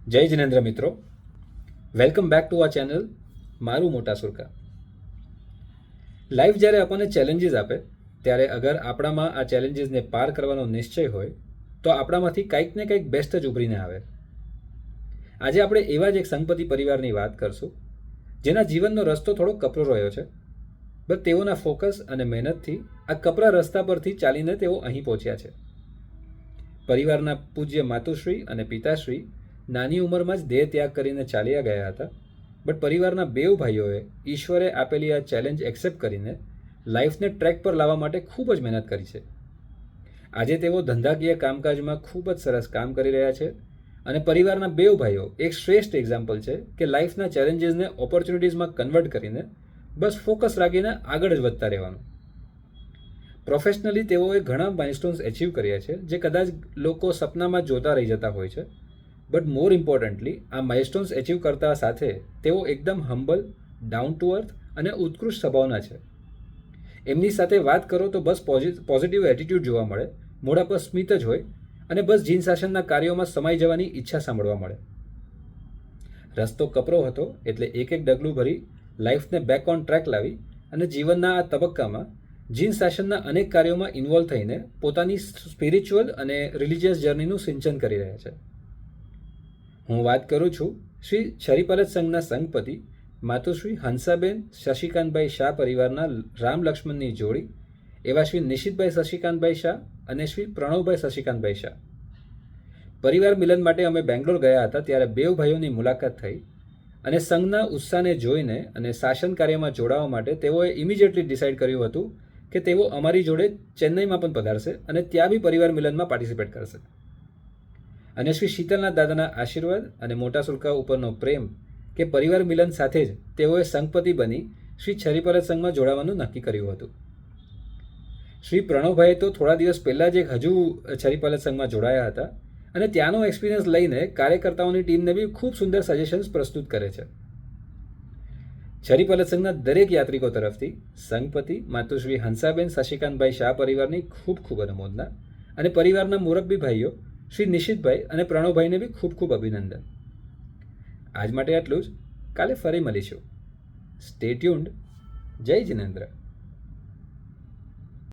જય જિનેન્દ્ર મિત્રો, welcome back to આ ચેનલ મારું મોટા સુરકા. લાઈફ જ્યારે આપણને ચેલેન્જીસ આપે ત્યારે અગર આપણામાં આ ચેલેન્જીસને પાર કરવાનો નિશ્ચય હોય તો આપણામાંથી કંઈક ને કંઈક બેસ્ટ જ ઉભરીને આવે. આજે આપણે એવા જ એક સંગપતિ પરિવારની વાત કરશું જેના જીવનનો રસ્તો થોડો કપરો રહ્યો છે, બટ તેઓના ફોકસ અને મહેનતથી આ કપરા રસ્તા પરથી ચાલીને તેઓ અહીં પહોંચ્યા છે. પરિવારના પૂજ્ય માતુશ્રી અને પિતાશ્રી નાની ઉંમરમાં જ દેહ ત્યાગ કરીને ચાલ્યા ગયા હતા, બટ પરિવારના બેઉ ભાઈઓએ ઈશ્વરે આપેલી આ ચેલેન્જ એક્સેપ્ટ કરીને લાઈફને ટ્રેક પર લાવવા માટે ખૂબ જ મહેનત કરી છે. આજે તેઓ ધંધાકીય કામકાજમાં ખૂબ જ સરસ કામ કરી રહ્યા છે અને પરિવારના બેઉ ભાઈઓ એક શ્રેષ્ઠ એક્ઝામ્પલ છે કે લાઈફના ચેલેન્જીસને ઓપોર્ચ્યુનિટીઝમાં કન્વર્ટ કરીને બસ ફોકસ રાખીને આગળ જ વધતા રહેવાનું. પ્રોફેશનલી તેઓએ ઘણા માઇલસ્ટોન્સ એચીવ કર્યા છે જે કદાચ લોકો સપનામાં જોતા રહી જતા હોય છે, બટ મોર ઇમ્પોર્ટન્ટલી આ માઇલસ્ટોન્સ એચીવ કરતા સાથે તેઓ એકદમ હમ્બલ, ડાઉન ટુ અર્થ અને ઉત્કૃષ્ટ સ્વભાવના છે. એમની સાથે વાત કરો તો બસ પોઝિટિવ એટીટ્યૂડ જોવા મળે, મોઢા પર સ્મિત જ હોય અને બસ જીન શાસનના કાર્યોમાં સમાઈ જવાની ઈચ્છા સાંભળવા મળે. રસ્તો કપરો હતો એટલે એક એક ડગલું ભરી લાઈફને બેક ઓન ટ્રેક લાવી અને જીવનના આ તબક્કામાં જીન શાસનના અનેક કાર્યોમાં ઇન્વોલ્વ થઈને પોતાની સ્પિરિચ્યુઅલ અને રિલિજિયસ જર્નીનું સિંચન કરી રહ્યા છે. હું વાત કરું છું શ્રી છરીપરત સંઘના સંઘપતિ માતુશ્રી હંસાબેન શશિકાંતભાઈ શાહ પરિવારના રામ લક્ષ્મણની જોડી એવા શ્રી નિશિતભાઈ શશિકાંતભાઈ શાહ અને શ્રી પ્રણવભાઈ શશિકાંતભાઈ શાહ. પરિવાર મિલન માટે અમે બેંગ્લોર ગયા હતા ત્યારે બેઉ ભાઈઓની મુલાકાત થઈ અને સંઘના ઉત્સાહને જોઈને અને શાસન કાર્યમાં જોડાવા માટે તેઓએ ઇમિડિયેટલી ડિસાઇડ કર્યું હતું કે તેઓ અમારી જોડે ચેન્નઈમાં પણ પધારશે અને ત્યાં બી પરિવાર મિલનમાં પાર્ટિસિપેટ કરશે. અને શ્રી શીતલનાથ દાદાના આશીર્વાદ અને મોટા સુરકા ઉપરનો પ્રેમ કે પરિવાર મિલન સાથે જ તેઓએ સંઘપતિ બની શ્રી છરીપરત સંઘમાં જોડાવાનું નક્કી કર્યું હતું. શ્રી પ્રણવભાઈએ તો થોડા દિવસ પહેલાં જ હજુ છરીપરત સંઘમાં જોડાયા હતા અને ત્યાંનો એક્સપિરિયન્સ લઈને કાર્યકર્તાઓની ટીમને બી ખૂબ સુંદર સજેશન્સ પ્રસ્તુત કરે છે. છરીપરત સંઘના દરેક યાત્રિકો તરફથી સંઘપતિ માતુશ્રી હંસાબેન શશિકાંતભાઈ શાહ પરિવારની ખૂબ ખૂબ અનુમોદના અને પરિવારના મોરબી ભાઈઓ શ્રી નિશિતભાઈ અને પ્રણવભાઈને બી ખૂબ ખૂબ અભિનંદન. આજ માટે આટલું જ. કાલે ફરી મળીશું. Stay tuned. જય જિનેન્દ્ર.